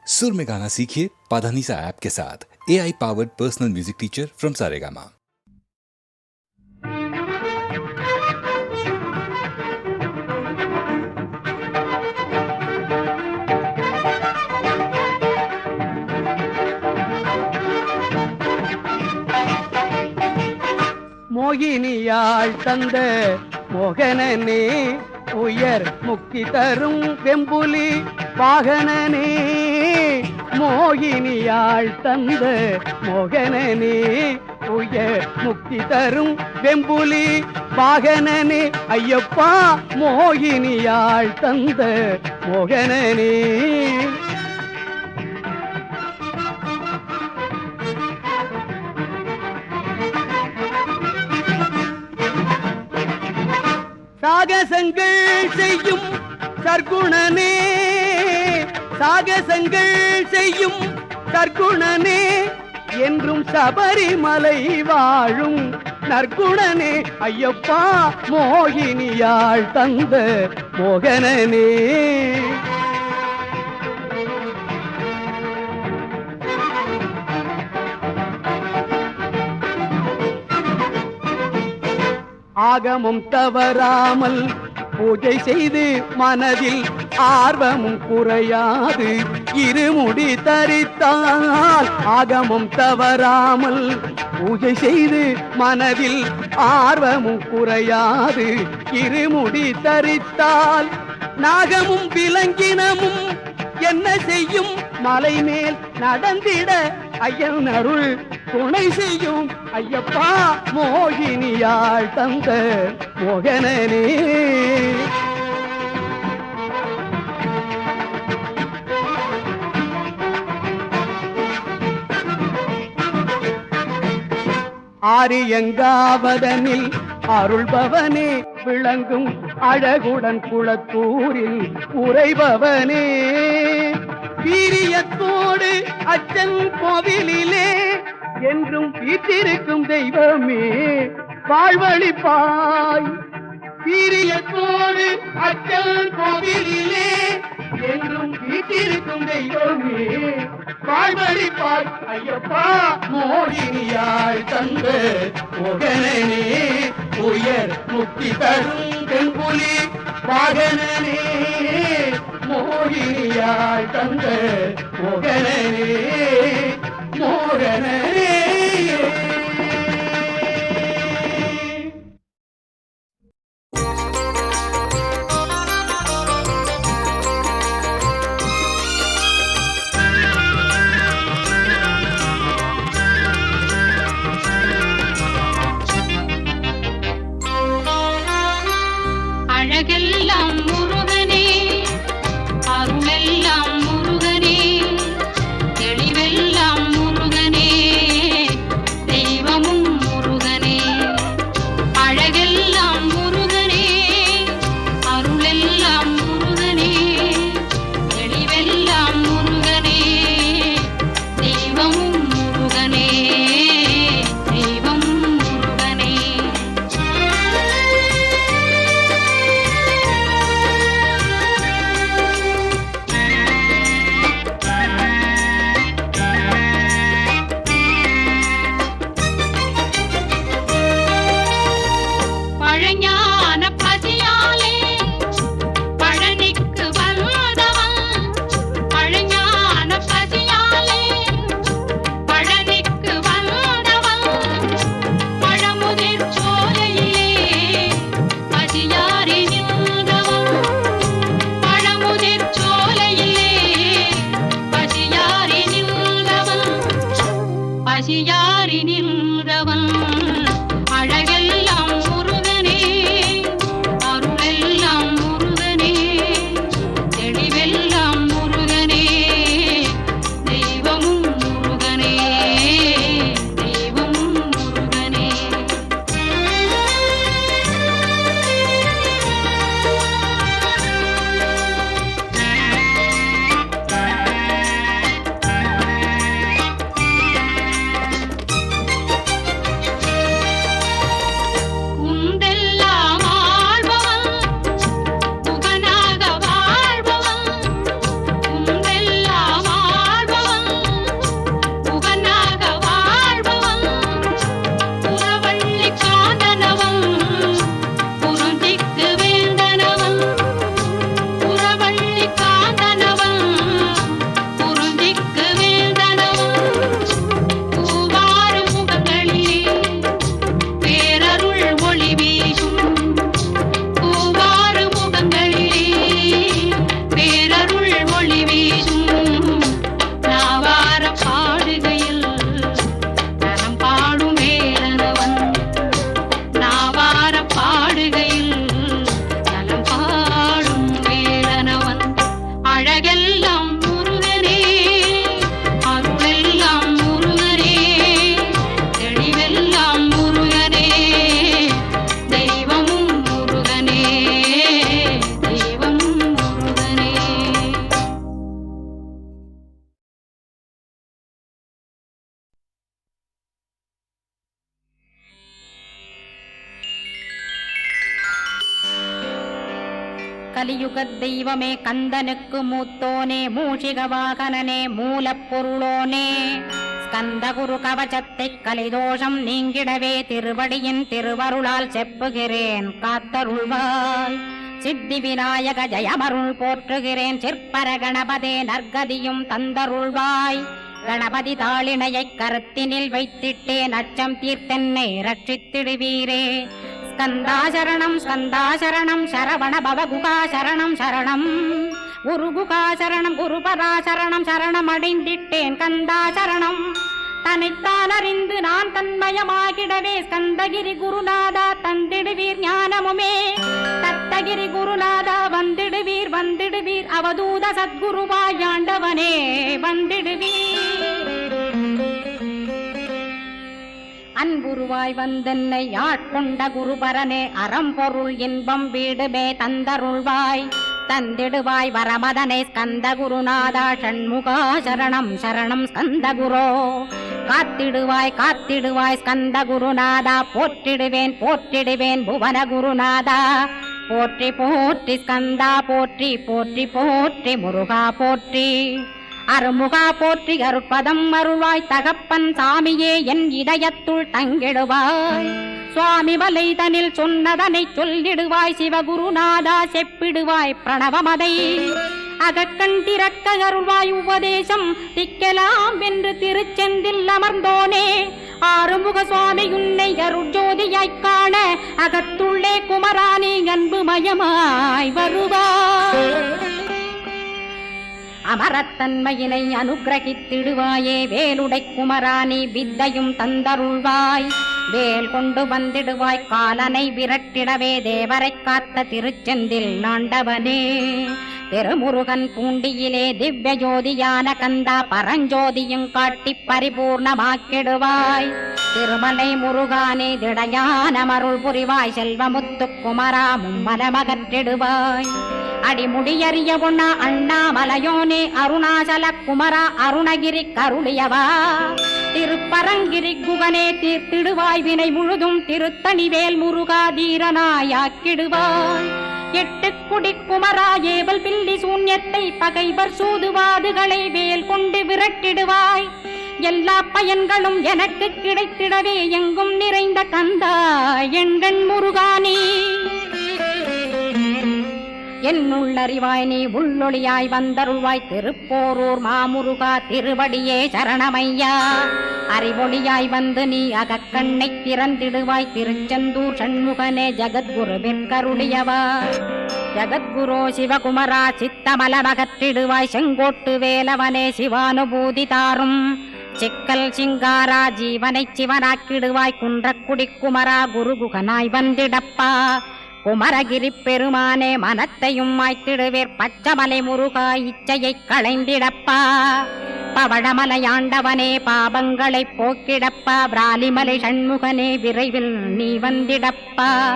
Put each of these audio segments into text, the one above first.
सुर में गाना सीखिए पाधानीसा ऐप के साथ। AI powered personal music teacher from Saregama. மோகினியாள் தந்த மோகனனே, உயர் முக்தி தரும் வெம்புலி வாகனனே. மோகினியாள் தந்த மோகனனே, உயர் முக்தி தரும் வெம்புலி வாகனனே. ஐயப்பா மோகினியாள் தந்த மோகனனே. சாகசங்கள் செய்யும் சர்க்குணனே, சாகசங்கள் செய்யும் சர்க்குணனே, என்றும் சபரிமலை வாழும் நற்குணனே. ஐயப்பா மோகினியாள் தந்த மோகனனே. ஆகமும் தவறாமல் பூஜை செய்து மனதில் ஆர்வமும் குறையாது இருமுடி தரித்தால். ஆகமும் தவறாமல் பூஜை செய்து மனதில் ஆர்வமும் குறையாது இருமுடி தரித்தால். நாகமும் விலங்கினமும் என்ன செய்யும், மலை மேல் நடந்திட ஐயன் அருள் துணை செய்யும். ஐயப்பா மோகினியாள் தந்த மோகனனே. ஆரியங்காவதனில் அருள்பவனே, விளங்கும் அழகுடன் குளத்தூரில் உறைபவனே. வீரியத்தோடு அச்சன் கோவிலிலே என்றும் வீற்றிருக்கும் தெய்வமே வாழ்வழிப்பாய். வீரியத்தோடு அச்சன் கோவிலிலே என்றும் வீற்றிருக்கும் தெய்வமே வாழ்வழிப்பாய். ஐயப்பா மோகினியாள் தந்த மோகனனே, உயர் முக்தி தரும் வெம்புலி வாகனனே. மோகினியாள் தந்த மோகனனே, மோகனனே. அழகெல்லாம் முருகனே, அருளெல்லாம் முருகனே, தெளிவெல்லாம் முருகனே, தெய்வமும் முருகனே. அழகெல்லாம் முருகனே, அருளெல்லாம் முருகனே, தெளிவெல்லாம் முருகனே, தெய்வமும் முருகனே, தெய்வம் முருகனே. பழஞான பதியாலே பழனிக்கு வந்தவன், பழஞான பதியாலே பழனிக்கு வந்தவன். பழமுதிர் சோலையிலே பசியாரி நின்றவன், பழமுதிர் சோலையிலே பசியாரி நின்றவன், பசியாரி நின்றவன். அழகெல்லாம் முருகனே, அருளெல்லாம் முருகனே, தெளிவெல்லாம் முருகனே, தெய்வமும் முருகனே, தெய்வமும் முருகனே. கலியுகத் தெய்வமே கந்தனுக்கு மூத்தோனே மூஷிக வாகனனே மூலப்பொருளோனே ஸ்கந்தகுரு கவசத்தை கலிதோஷம் நீங்கிடவே திருவடியின் திருவருளால் செப்புகிறேன் காத்தருள்வாய். சித்தி விநாயக ஜெயமருள் போற்றுகிறேன் சிற்பர கணபதே நற்கதியும் தந்தருள்வாய். கணபதி தாளினையைக் கருத்தினில் வைத்திட்டேன் அச்சம் தீர்த்தென்னை ரட்சித்திடுவீரே. ஸ்கந்தாசரணம் ஸ்கந்தாசரணம் சரவண பவகுகாசரணம் சரணம் குருகுகாசரணம் குருபராசரணம் சரணம் அடைந்திட்டேன் கந்தாசரணம். தன்னைத்தான் அறிந்து நான் தன்மயமாகிடவே ஸ்கந்தகிரி குருநாதா தந்திடுவீர் ஞானமுமே. தத்தகிரி குருநாதா வந்திடுவீர் வந்திடுவீர் அவதூத சத்குருவாயாண்டவனே வந்திடுவீர். அன்புருவாய் வந்தென்னை ஆட்கொண்ட குருபரனே அறம்பொருள் இன்பம் வீடுமே தந்தருள்வாய். தந்திடுவாய் வரமதனை ஸ்கந்த குருநாதா ஷண்முகா சரணம் சரணம் ஸ்கந்த குரோ. காத்திடுவாய் காத்திடுவாய் ஸ்கந்த குருநாதா போற்றிடுவேன் போற்றிடுவேன் புவன குருநாதா. போற்றி போற்றி ஸ்கந்தா போற்றி போற்றி போற்றி முருகா போற்றி. அருமுகா போற்றி அருட்பதம் அருள்வாய் தகப்பன் சாமியே என் இதயத்துள் தங்கிடுவாய். சுவாமி வலைதனில் சொன்னதனை சொல்லிடுவாய் சிவகுருநாதா செப்பிடுவாய் பிரணவமதை. அகக்கண் திறக்க அருள்வாய் உபதேசம் திக்கலாம் என்று திருச்செந்தில் அமர்ந்தோனே. ஆறுமுக சுவாமி உன்னை அருட்ஜோதியாய்க் காண அகத்துள்ளே குமராணி அன்பு மயமாய் வருவாய். அமரத்தன்மையினை அனுகிரகித்திடுவாயே வேலுடை குமராணி வித்தையும் தந்தருள்வாய். வேல் கொண்டு வந்திடுவாய் காலனை விரட்டிடவே தேவரை காத்த திருச்செந்தில் ஆண்டவனே. திருமுருகன் பூண்டியிலே திவ்ய ஜோதியான கந்தா பரஞ்சோதியும் காட்டி பரிபூர்ணமாக்கிடுவாய். திருமலை முருகானே திடையான மருள் புரிவாய் செல்வமுத்து குமரா மும்மலமகற்றிடுவாய். அடிமுடியறிய பொன்னா அண்ணாமலையோனே அருணாசல குமரா அருணகிரி கருளியவா. திருப்பரங்கிரி குகனே தீர்த்திடுவாய் வினை முழுதும் திருத்தணிவேல் முருகா தீரனாயாக்கிடுவாய். எட்டு குடி குமரா ஏவல் பில்லி சூன்யத்தை பகைவர் சூதுவாதுகளை வேல் கொண்டு விரட்டிடுவாய். எல்லா பயன்களும் எனக்கு கிடைத்திடவே எங்கும் நிறைந்த கந்தா எண்கண் முருகானே. என்னுள்ளறிவாய் நீ உள்ளொளியாய் வந்தருள்வாய் திருப்போரூர் மாமுருகா திருவடியே சரணமையா. அறிவொளியாய் வந்து நீ அகக்கண்ணை திறந்திடுவாய் திருச்செந்தூர் சண்முகனே ஜகத்குருவிற்கருளியவா. ஜகத்குரோ சிவகுமரா சித்தமலமகற்றிடுவாய் செங்கோட்டு வேலவனே சிவானுபூதி தாரும். சிக்கல் சிங்காரா ஜீவனை சிவனாக்கிடுவாய் குன்றக்குடி குமரா குருகுகனாய் வந்திடப்பா. குமரகிரி பெருமானே மனத்தையும் மாய்த்திடுவேர் பச்சமலை முருகா இச்சையை களைந்திடப்பா. பவழமலையாண்டவனே பாபங்களை போக்கிடப்பா. பிராலிமலை சண்முகனே விரைவில் நீ வந்திடப்பா.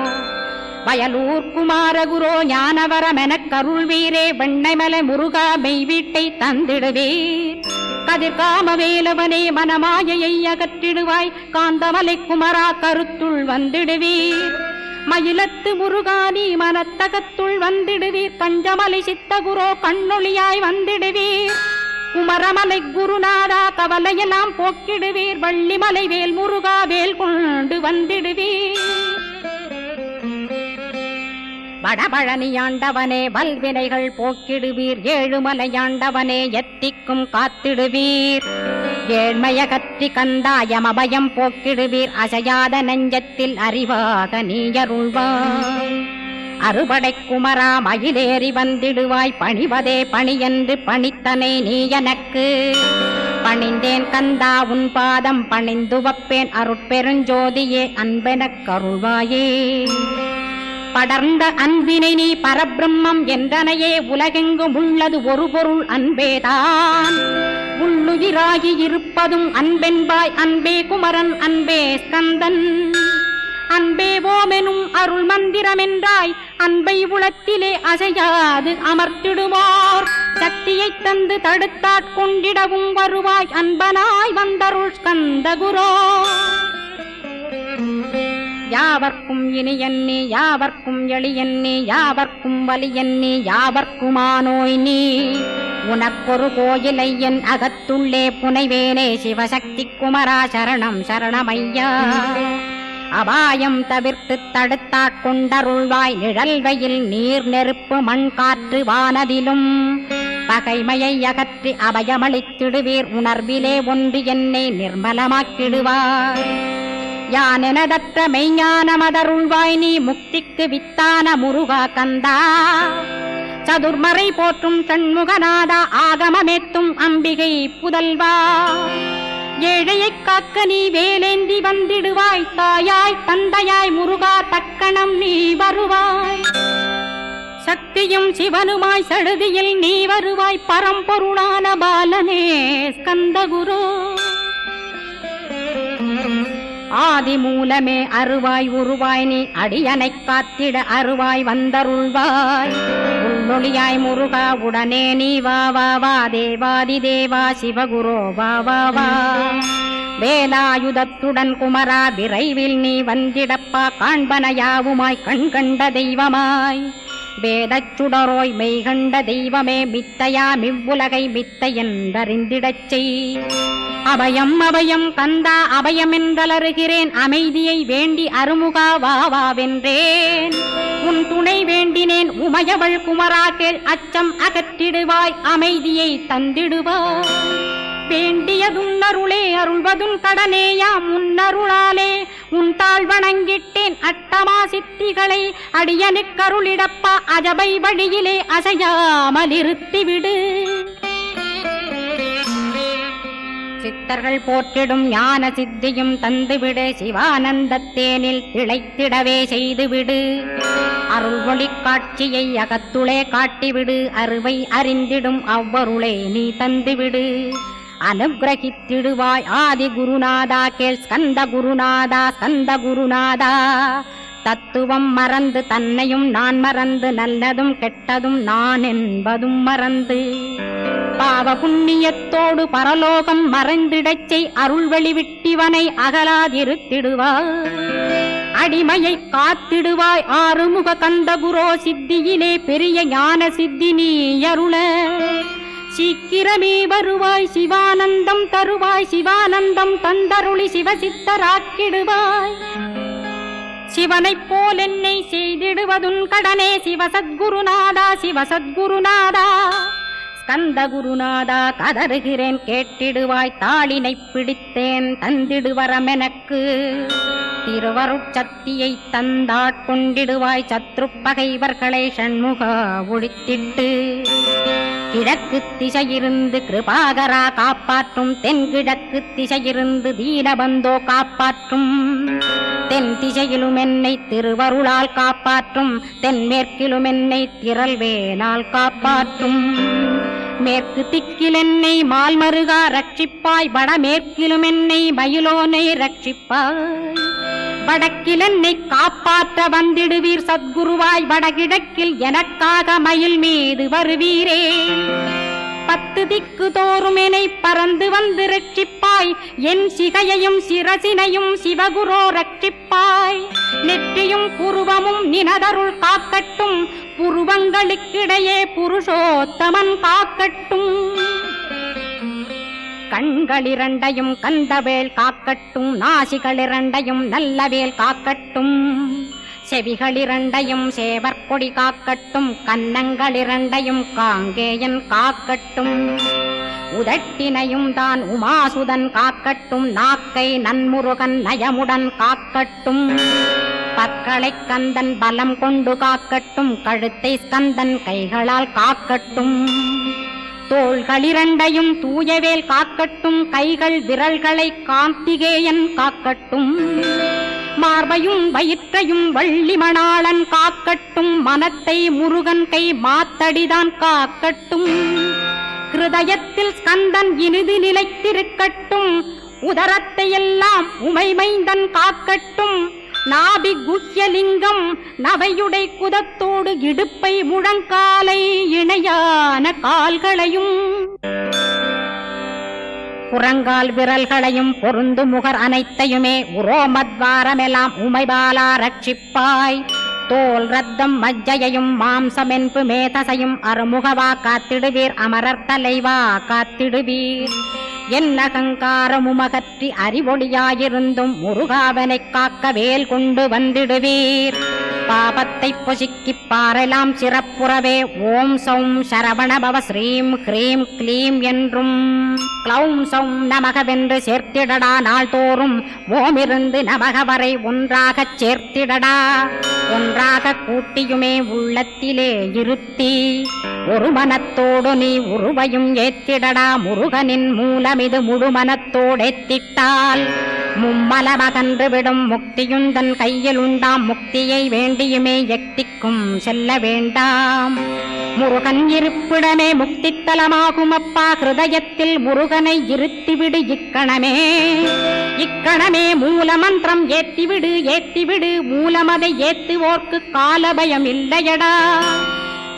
வயலூர் குமாரகுரோ ஞானவரமெனக் கருள்வீரே வெண்ணைமலை முருகா மெய் வீட்டை தந்திடுவீர். கதிர்காம வேலவனே மனமாயையை அகற்றிடுவாய் காந்தமலை குமரா கருத்துள் வந்திடுவீர். மயிலத்து முருகானி மனத்தகத்துள் வந்திடுவீர். கஞ்சமலை சித்தகுரோ கண்ணொளியாய் வந்திடுவீர். குமரமலை குருநாதா கவலையெல்லாம் போக்கிடுவீர். வள்ளிமலை வேல் முருகா வேல் கொண்டு வந்திடுவீர். வடபழனியாண்டவனே வல்வினைகள் போக்கிடுவீர். ஏழுமலையாண்டவனே எத்திக்கும் காத்திடுவீர். ஏழ்மையகற்றி கந்தாயமபயம் போக்கிடுவீர். அசையாத நெஞ்சத்தில் அறிவாக நீயருள்வாய். அறுபடை குமரா மயிலேறி வந்திடுவாய். பணிவதே பணியென்று பணித்தனை நீ எனக்கு. பணிந்தேன் கந்தா உன் பாதம் பணிந்து வப்பேன் அருட்பெருஞ்சோதியே அன்பெனக் கருள்வாயே. படர்ந்த அன்பினை நீ பரபிரம்மம் என்றனையே உலகெங்கும் உள்ளது ஒரு பொருள் அன்பேதான். உள்ளுயிராகி இருப்பதும் அன்பென்பாய் அன்பே குமரன் அன்பே ஸ்கந்தன். அன்பே ஓமெனும் அருள் மந்திரமென்றாய் அன்பை உளத்திலே அசையாது அமர்த்திடுவார். சக்தியை தந்து தடுத்தாட்கொண்டிடவும் வருவாய் அன்பனாய் வந்தருள் ஸ்கந்தகுரோ. யாவர்க்கும் இனியன்னி யாவர்க்கும் எளியன்னி யாவர்க்கும் யாவர்க்கும் வலியன் நீ யாவர்க்குமானோய் நீ உனக்கொரு கோயிலை என் அகத்துள்ளே புனைவேனே சிவசக்தி குமரா சரணம் சரணமையா அபாயம் தவிர்த்து தடுத்தாட்கொண்டருள்வாய் நிழல்வையில் நீர் நெருப்பு மண் காற்று வானதிலும் பகைமையை அகற்றி அபயமளித்திடுவீர் உணர்விலே ஒன்று என்னை நிர்மலமாக்கிடுவார் யானெனதற்ற மெய்ஞானமதருள்வாய் நீ முக்திக்கு வித்தான முருகா கந்தா சதுர்மறை போற்றும் சண்முகநாதா ஆகமமேத்தும் அம்பிகை புதல்வா ஏழையைக் காக்க நீ வேலேந்தி வந்திடுவாய் தாயாய் தந்தையாய் முருகா தக்கணம் நீ வருவாய் சக்தியும் சிவனுமாய் சடுதியில் நீ வருவாய் பரம்பொருளான பாலனே ஸ்கந்தகுரு ஆதி மூலமே அருவாய் உருவாய் நீ அடியனைக் காத்திட அருவாய் வந்தருள்வாய் உள்ளொளியாய் முருகா உடனே நீ வா வா வா தேவாதி தேவா சிவகுரோ வா வா வா வேலாயுதத்துடன் குமரா விரைவில் நீ வந்திடப்பா காண்பன யாவுமாய் கண் கண்ட தெய்வமாய் வேதச் சுடரோய் மெய்கண்ட தெய்வமே மித்தையா மிவ்வுலகை மித்தை என்றறிந்திடச் செய் அபயம் அபயம் கந்தா அபயமென்றலறுகிறேன் அமைதியை வேண்டி அருமுகா வா வா வென்றேன் உன் துணை வேண்டினேன் உமையவள் குமரா கேள் அச்சம் அகற்றிடுவாய் அமைதியை தந்திடுவாய் வேண்டியதும் அருளே அருள்வதும் கடனேயாம் உன்னருளாலே உன் தாழ் வணங்கிட்டேன் அட்டமா சித்திகளை அடியனுக்கருளிடப்பா அஜபை வழியிலே அசையாமல் இருத்திவிடு சித்தர்கள் போற்றிடும் ஞான சித்தியும் தந்துவிடு சிவானந்தத்தேனில் திளைத்திடவே செய்துவிடு அருள் ஒளி காட்சியை அகத்துளே காட்டிவிடு அருவை அறிந்திடும் அவ்வருளே நீ தந்துவிடு அனுகிரகித்திடுவாய் ஆதி குருநாதா கேள் ஸ்கந்த குருநாதா ஸ்கந்த குருநாதா தத்துவம் மறந்து தன்னையும் நான் மறந்து நல்லதும் கெட்டதும் நான் என்பதும் மறந்து பாவ புண்ணியத்தோடு பரலோகம் மறைந்திடச் செய் அருள் வெளிவிட்டிவனை அகலாதிருத்திடுவாய் அடிமையை காத்திடுவாய் ஆறுமுக கந்தகுரோ சித்தியிலே பெரிய ஞான சித்தி நீ அருள சீக்கிரமே வருவாய் சிவானந்தம் தருவாய் சிவானந்தம் தந்தருளி சிவசித்தராக்கிடுவாய் சிவனைப் போல் என்னை செய்திடுவதுன் கடனே சிவசத்குருநாதா சிவசத்குருநாதா ஸ்கந்த குருநாதா கதறுகிறேன் கேட்டிடுவாய் தாளினை பிடித்தேன் தந்திடுவரமெனக்கு திருவருட்சக்தியை தந்தாட்கொண்டிடுவாய் சத்ரு பகைவர்களை ஷண்முகா ஒழித்திட்டு கிழக்கு திசையிருந்து கிருபாகரா காப்பாற்றும் தென்கிழக்கு திசையிருந்து தீனபந்தோ காப்பாற்றும் தென் திசையிலும் என்னை திருவருளால் காப்பாற்றும் தென்மேற்கிலும் என்னை திரள்வேலால் காப்பாற்றும் மேற்கு திக்கில் என்னை மால்மருகா ரட்சிப்பாய் வடமேற்கிலும் என்னை மயிலோனை ரட்சிப்பாய் வடக்கில் என்னை காப்பாற்ற வந்திடுவீர் சத்குருவாய் வடகிழக்கில் எனக்காக மயில் மீது வருவீரே 10 திக்கு தோறும் என்னை பறந்து வந்து ரட்சிப்பாய் என் சிகையையும் சிரசினையும் சிவகுரோ ரட்சிப்பாய் நெற்றியும் புருவமும் நினதருள் காக்கட்டும் புருவங்களுக்கிடையே புருஷோத்தமன் காக்கட்டும் கண்களிரண்டையும் கந்தவேல் காக்கட்டும் நாசிகளிரண்டையும் நல்லவேல் காக்கட்டும் செவிகளிரண்டையும் சேவற்கொடி காக்கட்டும் கன்னங்களிரண்டையும் காங்கேயன் காக்கட்டும் உதட்டினையும் தான் உமாசுதன் காக்கட்டும் நாக்கை நன்முருகன் நயமுடன் காக்கட்டும் பற்களை கந்தன் பலம் கொண்டு காக்கட்டும் கழுத்தை ஸ்கந்தன் கைகளால் காக்கட்டும் தோள்களிரண்டையும் தூயவேல் காக்கட்டும் கைகள் விரல்களை கார்த்திகேயன் காக்கட்டும் மார்பையும் வயிற்றையும் வள்ளி மணாளன் காக்கட்டும் மனத்தை முருகன் கை மாத்தடிதான் காக்கட்டும் ஹிருதயத்தில் ஸ்கந்தன் இனிது நிலைத்திருக்கட்டும் உதரத்தை எல்லாம் உமைமைந்தன் காக்கட்டும் நாபி குஹ்யலிங்கம் நவையுடை குதத்தோடு இடுப்பை முழங்காலை இணையான கால்களையும் புறங்கால் விரல்களையும் பொருந்து முகர் அனைத்தையுமே உரோமத்வாரமெல்லாம் உமைபாலா ரட்சிப்பாய் தோல் ரத்தம் மஜ்ஜையும் மாம்சமென்பு மேதசையும் அருமுகவா காத்திடுவீர் அமரர் தலைவா காத்திடுவீர் என்னகங்காரமுமகற்றி அறிவொளியாயிருந்தும் முருகாவனைக் காக்க வேல் கொண்டு வந்திடுவீர் பாபத்தை பொசுக்கிப் பாரெலாம் சிறப்புறவே ஓம் சௌம் சரவணபவ ஸ்ரீம் ஹ்ரீம் க்ளீம் என்றும் க்ளௌம் சௌம் நமகவென்று சேர்த்திடடா நாள்தோறும் ஓமிருந்து நமக வரை ஒன்றாகச் சேர்த்திடடா ஒன்றாக கூட்டியுமே உள்ளத்திலே இருத்தி ஒரு மனத்தோடு நீ உருவையும் ஏத்திடடா முருகனின் மூலமிது முழு மனத்தோடேத்திட்டால் மும்மலமகன்று விடும் முக்தியுந்தன் கையில் உண்டாம் முக்தியை வேண்டியுமே எக்திக்கும் செல்ல வேண்டாம் முருகன் இருப்பிடமே முக்தித்தலமாகும் அப்பா ஹிருதயத்தில் முருகனை இருத்திவிடு இக்கணமே மூலமந்திரம் ஏத்திவிடு மூலமதை ஏத்துவோர்க்கு காலபயம் இல்லையடா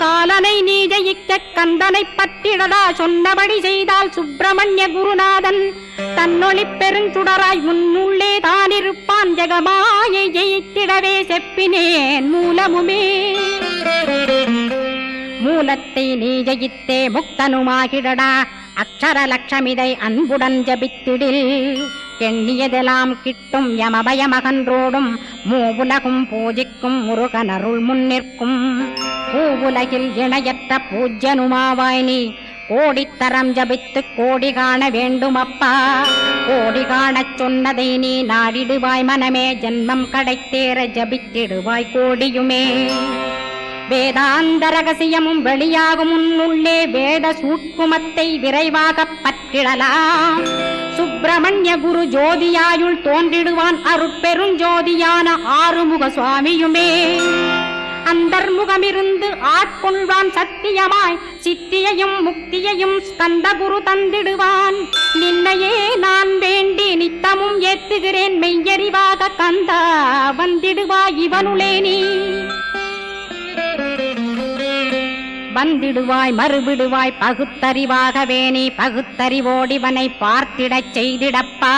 காலனை நீ ஜெயிக்க கந்தனை பற்றிடடா சொன்னபடி செய்தால் சுப்பிரமணிய குருநாதன் தன்னொளி பெருஞ்சுடராய் உன்னுள்ளே தானிருப்பான் ஜெகமாயை ஜெயித்திடவே செப்பினேன் மூலமுமே மூலத்தை நீ ஜெயித்தே முக்தனுமாகிடடா அக்ஷர லட்சமிதை அன்புடன் ஜபித்திடில் எண்ணியதெல்லாம் கிட்டும் யமபயமகன்றோடும் மூவுலகும் பூஜிக்கும் முருகனருள் முன்னிற்கும் பூவுலகில் இணையற்ற பூஜ்யனுமாவாய் நீ கோடித்தரம் ஜபித்து கோடி காண வேண்டுமப்பா கோடி காணச் சொன்னதை நீ நாடிடுவாய் மனமே ஜென்மம் கடைத்தேற ஜபித்திடுவாய் கோடியுமே வேதாந்த ரகசியமும் வெளியாகும் உன்னுள்ளே வேத சூட்குமத்தை விரைவாகப் பற்றிடலாம் சுப்பிரமணிய குரு ஜோதியாயுள் தோன்றிடுவான் அருட்பெருஞ்சோதியான ஆறுமுக சுவாமியுமே அந்தர்முகமிருந்து ஆட்கொள்வான் சத்தியமாய் சித்தியையும் முக்தியையும் ஸ்கந்த குரு தந்திடுவான் நின்னையே நான் வேண்டி நித்தமும் ஏத்துகிறேன் மெய்யறிவாக கந்தா வந்திடுவாய் இவனுளே நீ வந்திடுவாய் மறுவிடுவாய் பகுத்தறிவாகவே நீ பகுத்தறிவோடிவனை பார்த்திடச் செய்திடப்பா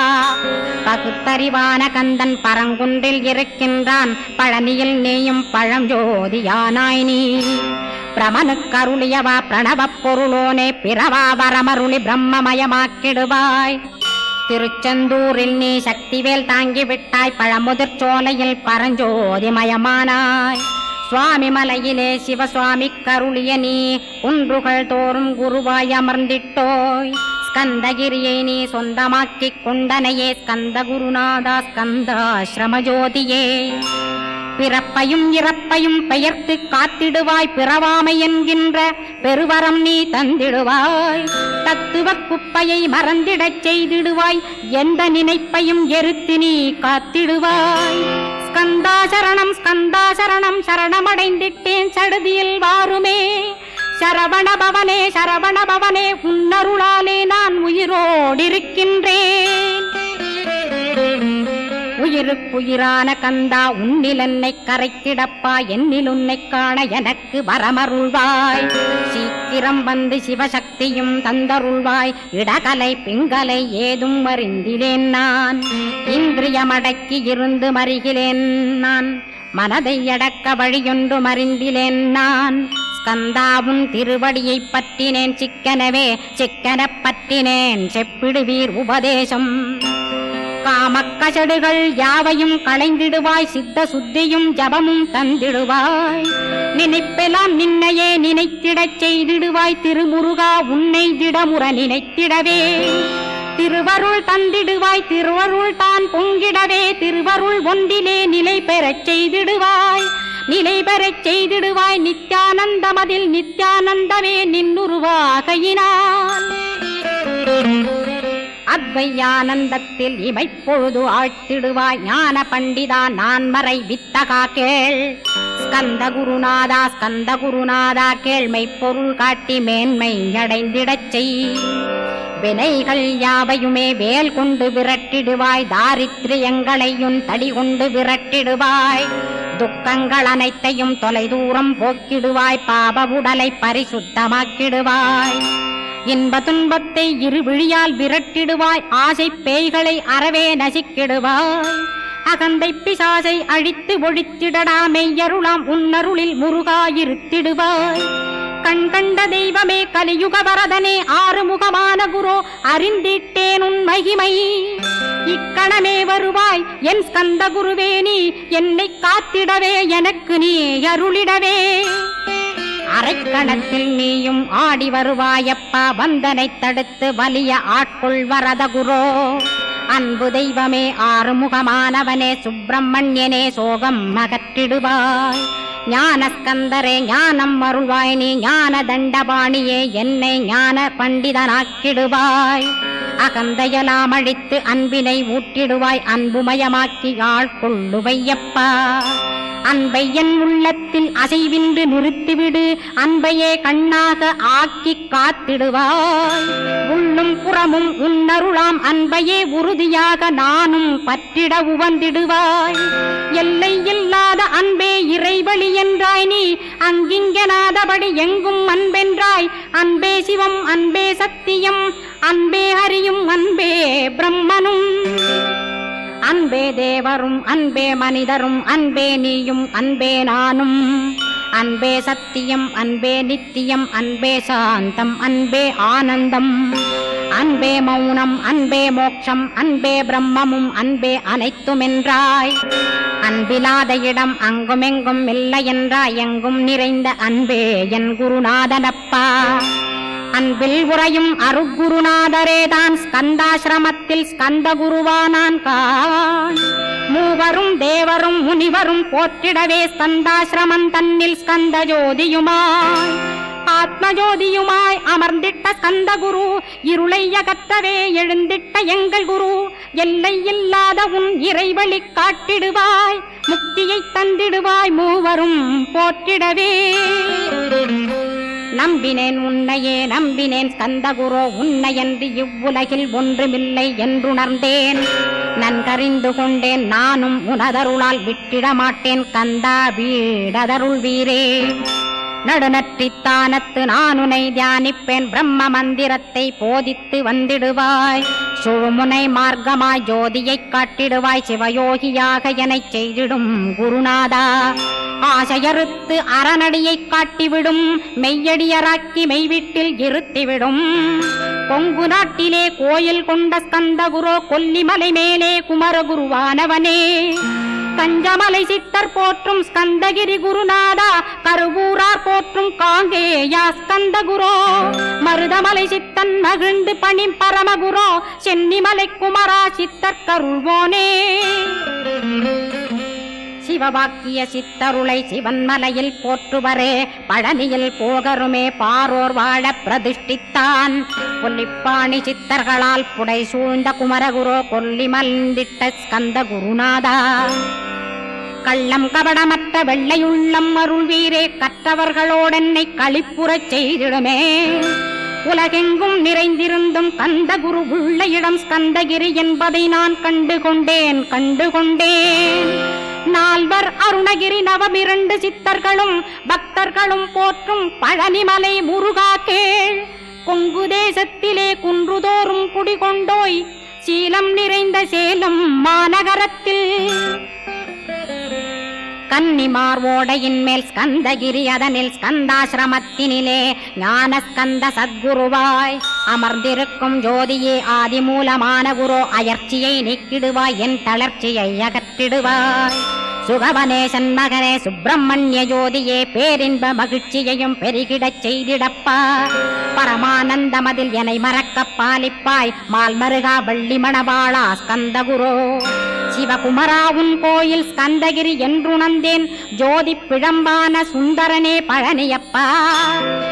பகுத்தறிவான கந்தன் பரங்குன்றில் இருக்கின்றான் பழனியில் நீயும் பழஞ்சோதியானாய் நீ பிரமனுக்கருளியவா பிரணவப் பொருளோனே பிறவா வரமருளி பிரம்மமயமாக்கிடுவாய் திருச்செந்தூரில் நீ சக்திவேல் தாங்கிவிட்டாய் பழமுதிர் சோலையில் பரஞ்சோதிமயமானாய் சுவாமி மலையிலே சிவசுவாமி கருளிய நீ குன்றுகள் தோறும் குருவாய் அமர்ந்திட்டோய் ஸ்கந்தகிரியை நீ சொந்தமாக்கிக் கொண்டனையே ஸ்கந்த குருநாதா ஸ்கந்தாஸ்ரமஜோதியே பிறப்பையும் இறப்பையும் பெயர்த்து காத்திடுவாய் பிறவாமை என்கின்ற பெருவரம் நீ தந்திடுவாய் தத்துவ குப்பையை மறந்திடச் செய்திடுவாய் எந்த நினைப்பையும் எரித்து நீ காத்திடுவாய் ஸ்கந்தா சரணம் சரணமடைந்திட்டேன் சடுதியில் வாருமே சரவணபவனே உன்னருளாலே நான் உயிரோடிருக்கின்றேன் உயிருக்குயிரான கந்தா உன்னில் என்னை கரைத்திடப்பா என்னில் உன்னை காண எனக்கு வரமருள்வாய் சீக்கிரம் வந்து சிவசக்தியும் தந்தருள்வாய் இடகலை பிங்கலை ஏதும் அறிந்திலேன் நான் இந்திரியமடக்கி இருந்து மறிகிலேன் நான் மனதை அடக்க வழியொன்று மறிந்திலேன் நான் ஸ்கந்தாவும் திருவடியை பற்றினேன் சிக்கனப் பற்றினேன் செப்பிடுவீர் உபதேசம் காமக்கசடுகள் யாவையும் களைந்திடுவாய் சித்த சுத்தியும் ஜபமும் தந்திடுவாய் நினைப்பெல்லாம் நின்னையே நினைத்திடச் செய்திடுவாய் திருமுருகா உன்னை திடமுற நினைத்திடவே திருவருள் தந்திடுவாய் திருவருள் தான் பொங்கிடவே திருவருள் ஒன்றிலே நிலை பெறச் செய்திடுவாய் நித்யானந்தமதில் நித்யானந்தமே நின்னுருவாகையினான் அத்வையானந்தத்தில் இமைப்பொழுது ஆழ்த்திடுவாய் ஞான பண்டிதா நான் மறை வித்தகா கேள் ஸ்கந்த குருநாதா கேள்மை பொருள் காட்டி மேன்மை அடைந்திடச் செய் வினைகள் யாவையுமே வேல் கொண்டு விரட்டிடுவாய் தாரித்ரியங்களையும் தடி கொண்டு விரட்டிடுவாய் துக்கங்கள் அனைத்தையும் தொலைதூரம் போக்கிடுவாய் பாப உடலை பரிசுத்தமாக்கிடுவாய் இன்ப துன்பத்தை இரு விழியால் விரட்டிடுவாய் ஆசை பேய்களை அறவே நசிக்கிடுவாய் அகந்தை பிசாசை அழித்து ஒழித்திடடா மெய்யருளாம் உன்னருளில் முருகாயிருத்திடுவாய். கண் கண்ட தெய்வமே கலியுக வரதனே ஆறுமுகமான குரோ அறிந்திட்டேன் உன் மகிமை. இக்கணமே வருவாய் என் ஸ்கந்த குருவே, நீ என்னை காத்திடவே எனக்கு நீ அருளிடவே. அரைக்கணத்தில் நீயும் ஆடி வருவாயப்பா, வந்தனை தடுத்து வலிய ஆட்கொள் வரத குரோ. அன்பு தெய்வமே ஆறுமுகமானவனே சுப்பிரமணியனே சோகம் அகற்றிடுவாய். ஞானஸ்கந்தரே ஞானம் அருள்வாய், நீ ஞான தண்டபாணியே என்னை ஞான பண்டிதனாக்கிடுவாய். அகந்தையலாம் அழித்து அன்பினை ஊட்டிடுவாய், அன்புமயமாக்கி ஆட்கொள்ளுவையப்பா. அன்பை என் உள்ளத்தில் அசைவின்றி நிறுத்திவிடு, அன்பையே கண்ணாக ஆக்கி காத்திடுவாய். உள்ளும் புறமும் உன்னருளாம் அன்பையே உறுதியாக நானும் பற்றிட உவந்திடுவாய். எல்லை இல்லாத அன்பே இறைவழி என்றாய், நீ அங்கிங்கனாதபடி எங்கும் அன்பென்றாய். அன்பே சிவம் அன்பே சத்தியம் அன்பே ஹரியும் அன்பே பிரம்மனும். அன்பே தேவரும் அன்பே மனிதரும் அன்பே நீயும் அன்பே நானும். அன்பே சத்தியம் அன்பே நித்தியம் அன்பே சாந்தம் அன்பே ஆனந்தம். அன்பே மௌனம் அன்பே மோட்சம் அன்பே பிரம்மமும் அன்பே அனைத்துமென்றாய். அன்பிலாத இடம் அங்குமெங்கும் இல்லை என்றாய், எங்கும் நிறைந்த அன்பே என் குருநாதனப்பா. அன்பில் உறையும் அருக்குருநாதரேதான் ஸ்கந்தாசிரமத்தில் ஸ்கந்த குருவானான் கான். மூவரும் தேவரும் முனிவரும் போற்றிடவே ஸ்கந்தாசிரமம் தன்னில் ஸ்கந்த ஜோதியுமாய் ஆத்மஜோதியுமாய் அமர்ந்திட்ட ஸ்கந்த குரு. இருளை அகற்றவே எழுந்திட்ட எங்கள் குரு. எல்லை இல்லாத உன் இறைவழி காட்டிடுவாய், முக்தியை தந்திடுவாய் மூவரும் போற்றிடவே. நம்பினேன் உன்னையே நம்பினேன் ஸ்கந்தகுரோ, உன்னையன்றி இவ்வுலகில் ஒன்றுமில்லை என்றுணர்ந்தேன். நன்கறிந்து கொண்டேன் நானும் உனதருளால் விட்டிட மாட்டேன் கந்தா வீடதருள் வீரே. நடுநற்றித்தானத்து நானுனை தியானிப்பேன், பிரம்ம மந்திரத்தை போதித்து வந்திடுவாய். சுழுமுனை மார்க்கமாய் ஜோதியை காட்டிடுவாய், சிவயோகியாக எனச் செய்திடும் குருநாதா. ஆசையறுத்து அறநடியை காட்டிவிடும், மெய்யடியராக்கி மெய்வீட்டில் இருத்திவிடும். கொங்கு நாட்டிலே கோயில் கொண்ட ஸ்கந்தகுரோ, கொல்லிமலை மேலே குமரகுருவானவனே. கஞ்சமலை சித்தர் போற்றும் ஸ்கந்தகிரி குருநாதா, கருவூரார் போற்றும் காங்கேயா ஸ்கந்தகுரோ. மருதமலை சித்தன் மகிழ்ந்து பணிம் பரமகுரோ, சென்னிமலை குமரா சித்தர் கருள்வோனே. சிவவாக்கிய சித்தருளை சிவன்மலையில் போற்றுவரே, பழனியில் போகருமே பாரோர் வாழ பிரதிஷ்டித்தான். கொல்லிப்பாணி சித்தர்களால் புடை சூழ்ந்த குமரகுரோ, கொல்லிமல்ந்திட்ட ஸ்கந்த குருநாதா. கள்ளம் கபடமற்ற வெள்ளையுள்ளம் அருள் வீரே, கற்றவர்களோடென்னை களிப்புறச் செய்திடுமே. உலகெங்கும் நிறைந்திருந்தும் கந்த குரு உள்ள இடம் ஸ்கந்தகிரி என்பதை நான் கண்டுகொண்டேன். நால்வர் அருணகிரி நவமிரண்டு சித்தர்களும் பக்தர்களும் போற்றும் பழனிமலை முருகா கேள். கொங்கு தேசத்திலே குன்றுதோறும் குடிகொண்டோய், சீலம் நிறைந்த சேலம் மாநகரத்தில். கன்னிமார் ஓடையின் மேல் ஸ்கந்தகிரி, அதனில் ஸ்கந்தாசிரமத்தினிலே ஞான ஸ்கந்த சத்குருவாய் அமர்ந்திருக்கும் ஜோதியே ஆதிமூலமான குரு. அயற்சியை நீக்கிடுவாய், என் தளர்ச்சியை அகற்றிடுவாய். சுகவனேசன் மகனே சுப்பிரமணிய ஜோதியே, பேரின்ப மகிழ்ச்சியையும் பெருகிடச் செய்திடப்பா. பரமானந்தமதில் என்னை மறக்க பாலிப்பாய், மால்மருகா வள்ளி மணவாளா ஸ்கந்தகுரோ. சிவகுமராவுன் கோயில் ஸ்கந்தகிரி என்றுணர்ந்தேன், ஜோதி பிழம்பான சுந்தரனே பழனியப்பா.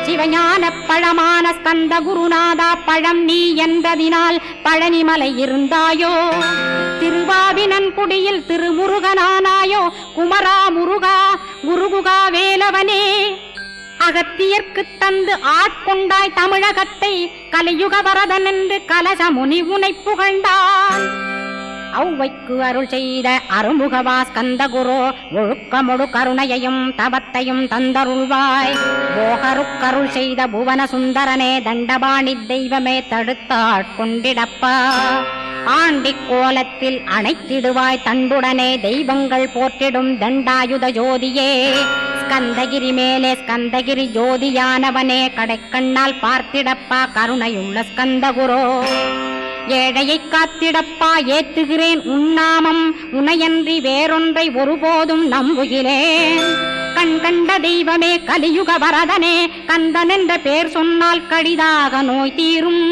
சிவஞான பழமான ஸ்கந்த குருநாதா, பழம் நீ என்றதினால் பழனிமலை இருந்தாயோ. திருவாவினன்குடியில் திருமுருகனானாயோ, குமரா முருகா குருகுகா வேலவனே. அகத்தியர்க்கு தந்து ஆட்கொண்டாய் தமிழகத்தை, கலியுக வரதன் என்று கலசமுனி உனை புகழ்ந்தான். ஔவைக்கு அருள் செய்த அருமுகவா ஸ்கந்தகுரோ, ஒழுக்கமொடு கருணையையும் தவத்தையும் தந்தருள்வாய். போகருக்கருள் செய்த புவன சுந்தரனே, தண்டபாணி தெய்வமே தடுத்தாட்கொண்டிடப்பா. ஆண்டி கோலத்தில் அணைத்திடுவாய் தண்டுடனே தெய்வங்கள் போற்றிடும் தண்டாயுத ஜோதியே. ஸ்கந்தகிரி மேலே ஸ்கந்தகிரி ஜோதியானவனே கடைக்கண்ணால் பார்த்திடப்பா கருணையுள்ள ஸ்கந்தகுரோ. ஏழையை காத்திடப்பா ஏத்துகிறேன் உன்னாமம் உனையன்றி வேறொன்றை ஒருபோதும் நம்புகிறேன். கண் கண்ட தெய்வமே கலியுக வரதனே கந்தன் என்ற பேர் சொன்னால் கடிதாக நோய் தீரும்.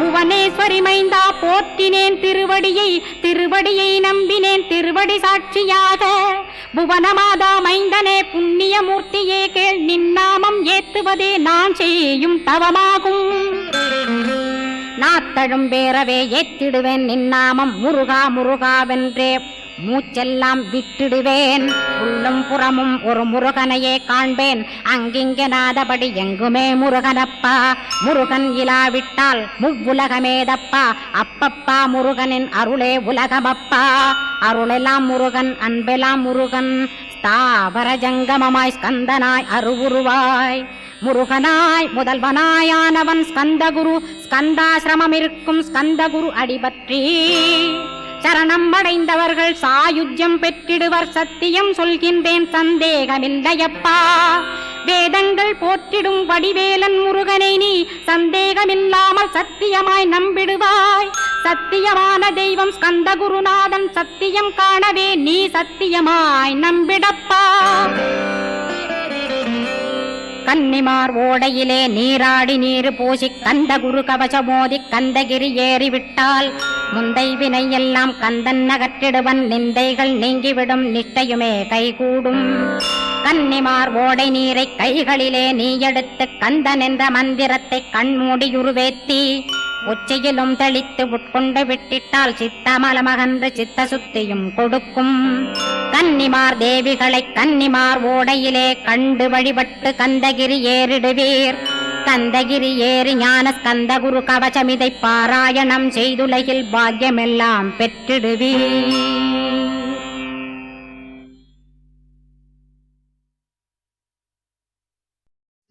புவனேஸ்வரி மைந்தா போற்றினேன் திருவடியை நம்பினேன் திருவடி சாட்சியாக. புவனமாதா மைந்தனே புண்ணியமூர்த்தியே கேள் நின்னாமம் ஏத்துவதே நான் செய்யும் தவமாகும். நாத்தழும் பேரவே ஏத்திடுவேன் நின்னாமம் முருகா முருகாவென்றே மூச்செல்லாம் விட்டிடுவேன். உள்ளும் புறமும் ஒரு முருகனையே காண்பேன் அங்கிங்கனாதபடி எங்குமே முருகனப்பா. முருகன் இலாவிட்டால் முவ்வுலகமேதப்பா. அப்பப்பா முருகனின் அருளே உலகமப்பா. அருளெல்லாம் முருகன் அன்பெல்லாம் முருகன் ஸ்தாவர ஜங்கமமாய் ஸ்கந்தனாய் அருவுருவாய். முருகனாய் முதல்வனாயானவன் ஸ்கந்தகுரு. ஸ்கந்தாசிரமம் இருக்கும் ஸ்கந்தகுரு அடிபற்றி சரணம் அடைந்தவர்கள் சாயுஜ்யம் பெற்றிடுவர். சத்தியம் சொல்கின்றேன் சந்தேகமில்லையப்பா. வேதங்கள் போற்றிடும் வடிவேலன் முருகனை நீ சந்தேகமில்லாமல் சத்தியமாய் நம்பிடுவாய். சத்தியமான தெய்வம் ஸ்கந்தகுருநாதன் சத்தியம் காணவே நீ சத்தியமாய் நம்பிடப்பா. கன்னிமார் ஓடையிலே நீராடி நீரு பூசி கந்தகுரு கவசமோதி கந்தகிரி ஏறிவிட்டால் முந்தை வினை எல்லாம் கந்தன் நகற்றிடுவன். நிந்தைகள் நீங்கிவிடும் நிஷ்டையுமே கைகூடும். கன்னிமார் ஓடை நீரை கைகளிலே நீ எடுத்து கந்தன் என்ற மந்திரத்தை கண்மூடியுருவேத்தி உச்சியிலும் தெளித்து உட்கொண்டு விட்டிட்டால் சித்தமலமகன்று சித்த சுத்தியும் கொடுக்கும். கன்னிமார் தேவிகளை கன்னிமார் ஓடையிலே கண்டு வழிபட்டு கந்தகிரி ஏறிடுவீர். கந்தகிரி ஏறி ஞான ஸ்கந்தகுரு கவசமிதை பாராயணம் செய்துலகில் பாக்கியமெல்லாம் பெற்றிடுவீர்.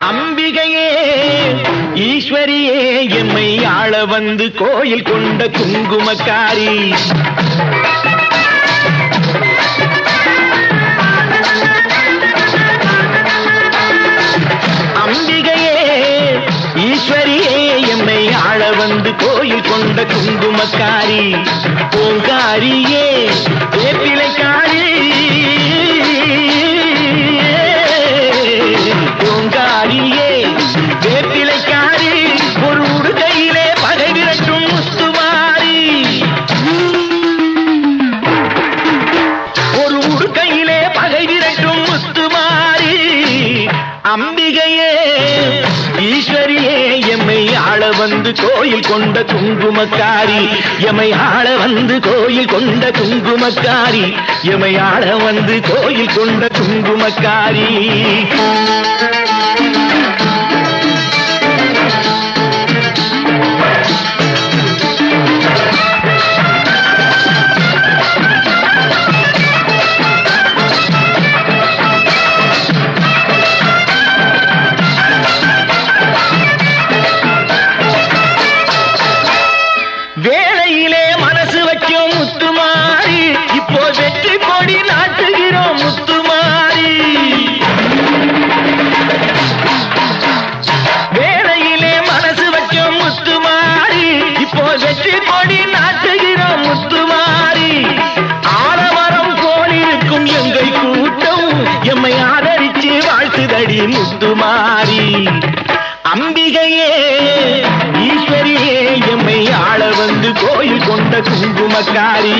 அம்பிகையே ஈஸ்வரியே எம்மை ஆள வந்து கோயில் கொண்ட குங்குமக்காரி. அம்பிகையே ஈஸ்வரியே எம்மை ஆள வந்து கோயில் கொண்ட குங்குமக்காரி. ஓங்காரியே வேப்பிலைக்காரி. ஓங்காரியே வேப்பிலைக்காரி. ஒரு உடுகையிலே பகை விரட்டும் முத்துமாரி. ஒரு உடுகையிலே பகை விரட்டும் முத்துமாரி. அம்பிகையே ஈஸ்வரியே எம்மை ஆள வந்து கோயில் கொண்ட குங்குமக்காரி. எம்மை ஆள வந்து கோயில் கொண்ட குங்குமக்காரி. எம்மை ஆள வந்து கோயில் கொண்ட குங்குமக்காரி. வேளையிலே மனசு வைக்கும் முத்துமாரி. இப்போ வெற்றி கொடி நாட்டுகிறோம் முத்துமாரி. வேளையிலே மனசு வைக்கும் முத்துமாரி. இப்போ வெற்றி கொடி நாட்டுகிறோம் முத்துமாரி. ஆலமரம் போலிருக்கும் எங்கள் கூட்டம் எம்மை ஆதரிச்சு வாழ்த்துதடி முத்துமாரி. அம்பிகையே ஈஸ்வரியே எம்மை ஆள வந்து கோயில் கொண்ட குங்குமக்காரி.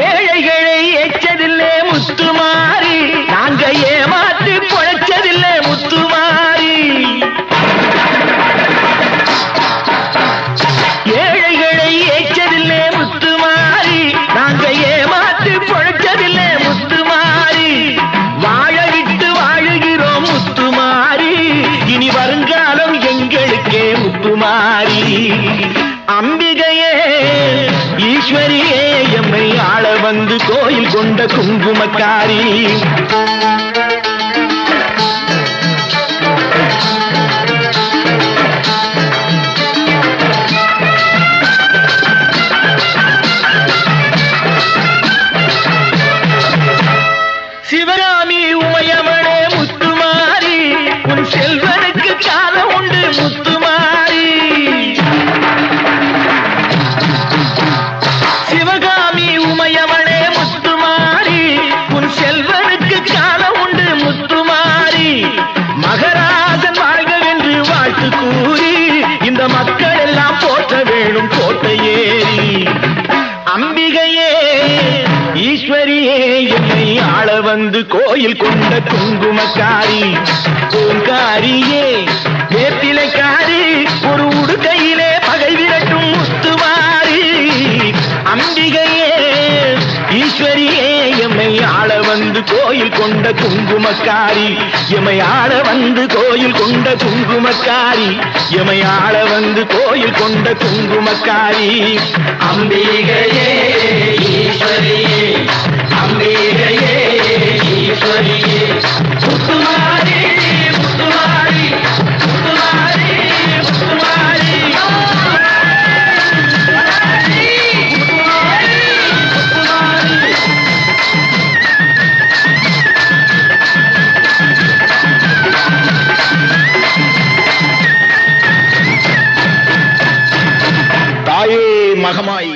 ஏழைகளை எச்சதில்லை முத்துமாரி. நாங்க ஏமாற்றி பொழைச்சதில்லை முத்துமாரி. ஏழைகளை ஏச்சதில்லை முத்துமாரி. நாங்க ஏமாற்றி ஈஸ்வரியே எம்மை ஆள வந்து கோயில் கொண்ட குங்குமக்காரி. சிவகாமி உமையவளே முத்துமாரி, உன் செல்வனுக்கு காலம் உண்டு முத்துமாரி. சிவகாமி உமையவளே முத்துமாரி, உன் செல்வனுக்கு காலம் உண்டு முத்துமாரி. மகராஜன் வாழ்க என்று வாழ்த்து கூறி இந்த மக்கள் எல்லாம் போற்ற வேணும் கோட்டை ஏறி. அம்பிகையே ஈஸ்வரியே என்னை ஆள வந்து கோயில் கொண்ட குங்குமக்காரி. பூங்காரியே வேப்பிலைக்காரி, ஒரு உடுக்கையிலே பகை விரட்டும் முத்துமாரி. அம்பிகையே ஈஸ்வரியே எம்மை ஆள வந்து கோயில் கொண்ட குங்குமக்காரி. எம்மை ஆள வந்து கோயில் கொண்ட குங்குமக்காரி. எம்மை ஆள வந்து கோயில் கொண்ட குங்குமக்காரி. அம்பிகையே ஈஸ்வரியே, அம்பிகையே ஈஸ்வரியே, முத்துமாரி முத்துமாரி முத்துமாரி முத்துமாரி. தாயே மகமாய்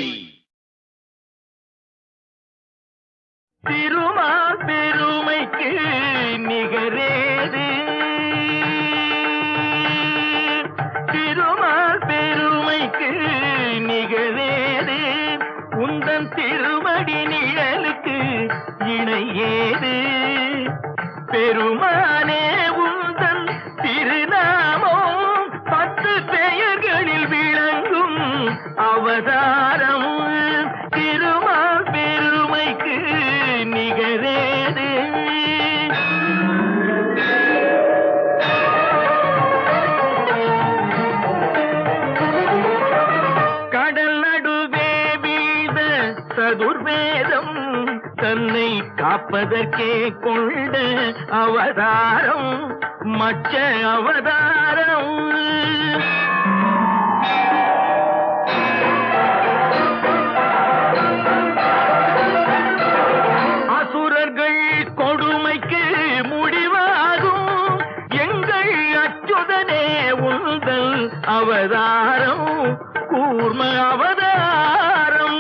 திருமால் பெருமைக்கு நிகரேது, திருமால் பெருமைக்கு நிகரேது, உந்தன் திருமடி நிழலுக்கு இணையேது. பெருமானே உந்தன் திருநாமம் 10 பெயர்களில் விளங்கும் அவதாரம். திருமால் பெருமைக்கு நிகரேது. கடல் நடுவே வீழ்ந்த சதுர்வேதம் தன்னை காப்பதற்கே கொண்ட அவதாரம் மச்ச அவதாரம். அசுரர்கள் கொடுமைக்கு முடிவாகும் எங்கள் அச்சுதனே உந்தல் அவதாரம் கூர்ம அவதாரம்.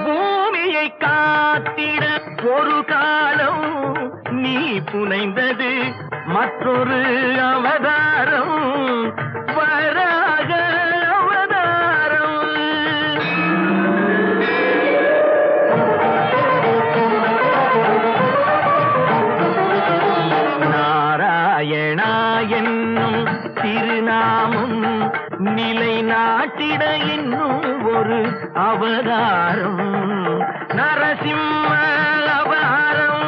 பூமியை காத்திட ஒரு காலம் நீ புனைந்தது மற்றொரு அவதாரம் வராக அவதாரம். நாராயணா என்னும் திருநாமம் நிலை நாட்டிட இன்னும் ஒரு அவதாரம் நரசிம்ம அவதாரம்.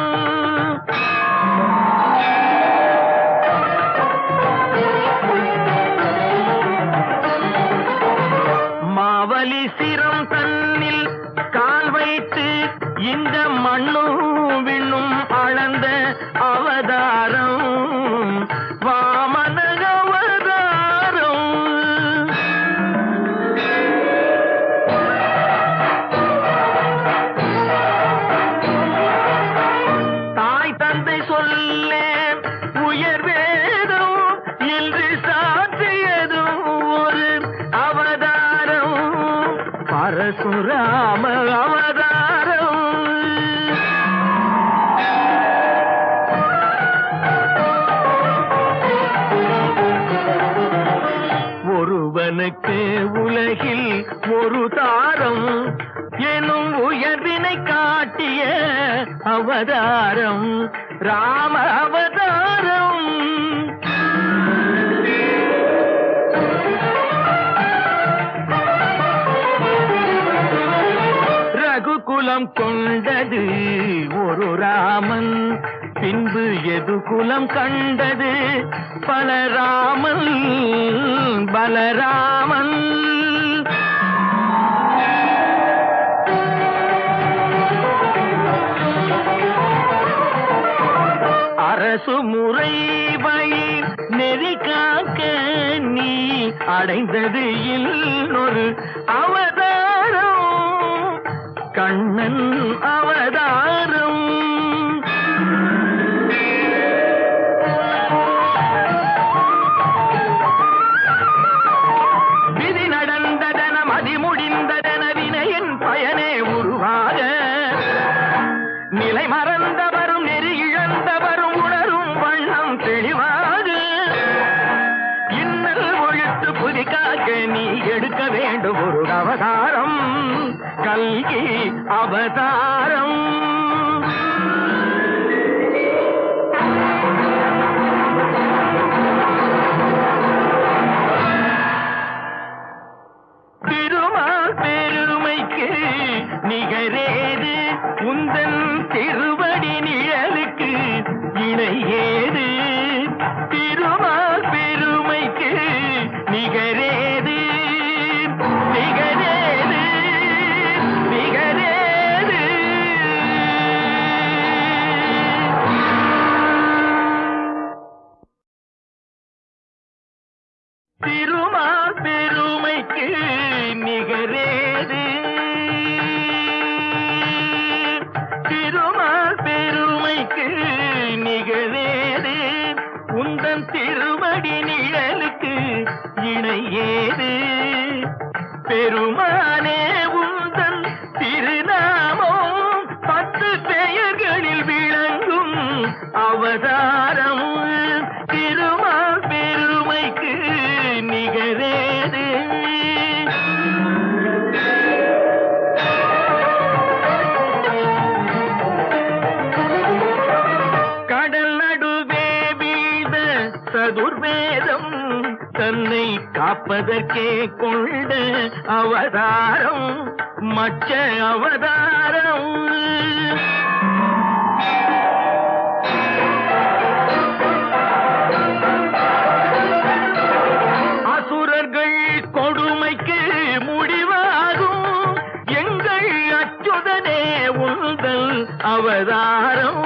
மாவலி சிரம் தன்னில் கால் வைத்து இந்த மண்ணும் விண்ணும் அளந்த அவதாரம் வாமன அவதாரம். தாய் தந்தை சொல்லே உயர்வேதம் என்று சாற்றியதும் ஒரு அவதாரம் பரசுராம அவதாரம். ஒருவனுக்கு உலகில் ஒரு தாரம் எனும் உயர்வினை காட்டிய அவதாரம் ராம அவதாரம். ரகுகுலம் கொண்டது ஒரு ராமன் பின்பு எதுகுலம் கண்டது பலராமன் பலராமன். அரசு முறை வழி நெறி காக்க நீ அடைந்தது இன்னொரு அவதாரம், கண்ணன் அவதாரம். விதி நடந்ததன மதி முடிந்ததன வினையின் பயனே உருவாக, நிலை மறந்தவரும் நெறி இழந்தவரும் உணரும் வண்ணம் தெளிவாக, இன்னல் ஒழித்து புதிக்காக நீ எடுக்க வேண்டும் ஒரு அவதாரம், கல்கி அவதாரம். திருமால் பெருமைக்கு நிகரேது, உந்தன் திருவடி நிழலுக்கு இணையேது. திருமால் பெருமைக்கு நிகரேது நிகரேது நிகரேது. திருமால் பெருமைக்கு நிகரேது, திருமால் பெருமைக்கு நிகரேது, உந்தன் திருவடி நிழலுக்கு இணையேது. பெருமானே உந்தன் திருநாமம் 10 பெயர்களில் விளங்கும் அவதாரம், திருமால் பெருமைக்கு நிகரேது. கடல் நடுவே வீழ்ந்த சதுர்வேதம் தன்னை காப்பதற்கே கொண்ட அவதாரம், மச்ச அவதாரம். அசுரர்கள் கொடுமைக்கு முடிவாகும் எங்கள் அச்சுதனே உந்தல் அவதாரம்,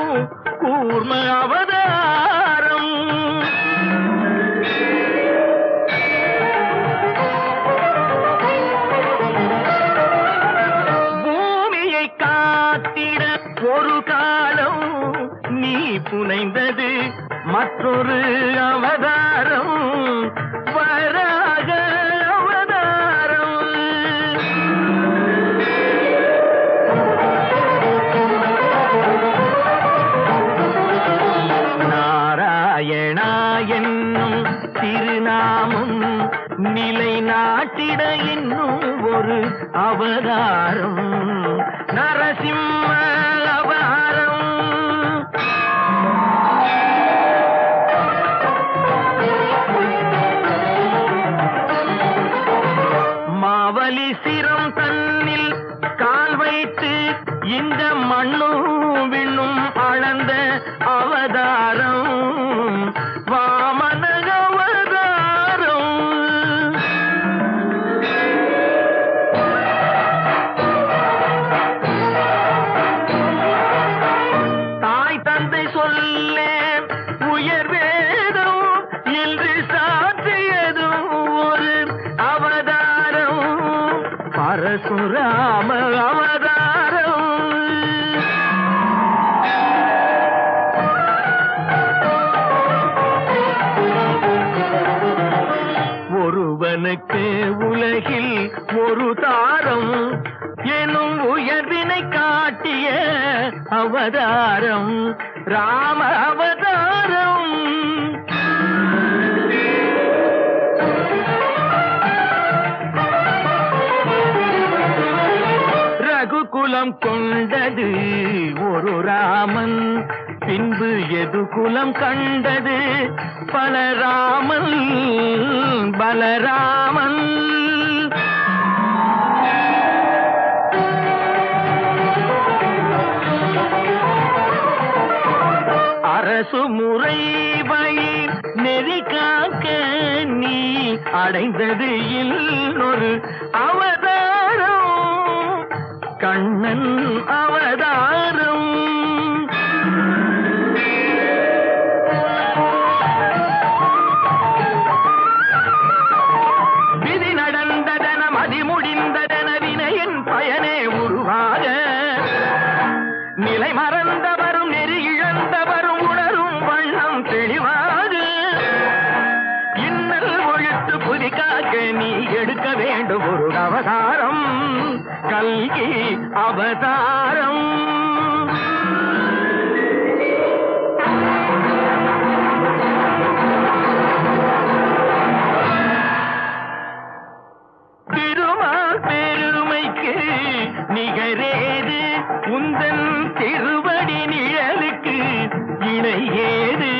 கூர்ம அவதாரம். பூமியை காத்திட ஒரு காலம் நீ புனைந்தது மற்றொரு அவதாரம், வராக அவதாரம். நாராயணா என்னும் திருநாமம் நிலை நாட்டிட இன்னும் ஒரு அவதாரம், நரசிம்ம அவதாரம். மாவலி சிரம் தன்னில் கால் வைத்து இந்த மண்ணும் விண்ணும் அளந்த அவதாரம், வாமன அவதாரம். தாய் தந்தை சொல்லே உயர் வேதம் என்று சாற்றியதும் ஒரு அவதாரம், பரசுராம அவதாரம். ஒருவனுக்கு உலகில் ஒரு தாரம் எனும் உயர்வினை காட்டிய அவதாரம், ராம அவதாரம். ரகுகுலம் கொண்டது ஒரு ராமன், பின்பு எதுகுலம் கண்டது பலராமன் பலராமன். அரசு முறை வயிர் நெறி காக்க நீ அடைந்தது இன்னொரு அவதாரம் கண்ணன் அவதாரம் விதி நடந்ததன மதி முடிந்ததன வினையின் பயனே உருவாக நிலை மறந்தவரும் நெறி இழந்தவரும் உணரும் வண்ணம் தெளிவாக இன்னல் ஒழித்து புதி காக்க நீ எடுக்க வேண்டும் ஒரு அவதாரம் கல்கி அவதாரம் திருமால் பெருமைக்கு நிகரேது உந்தன் திருவடி நிழலுக்கு இணையேது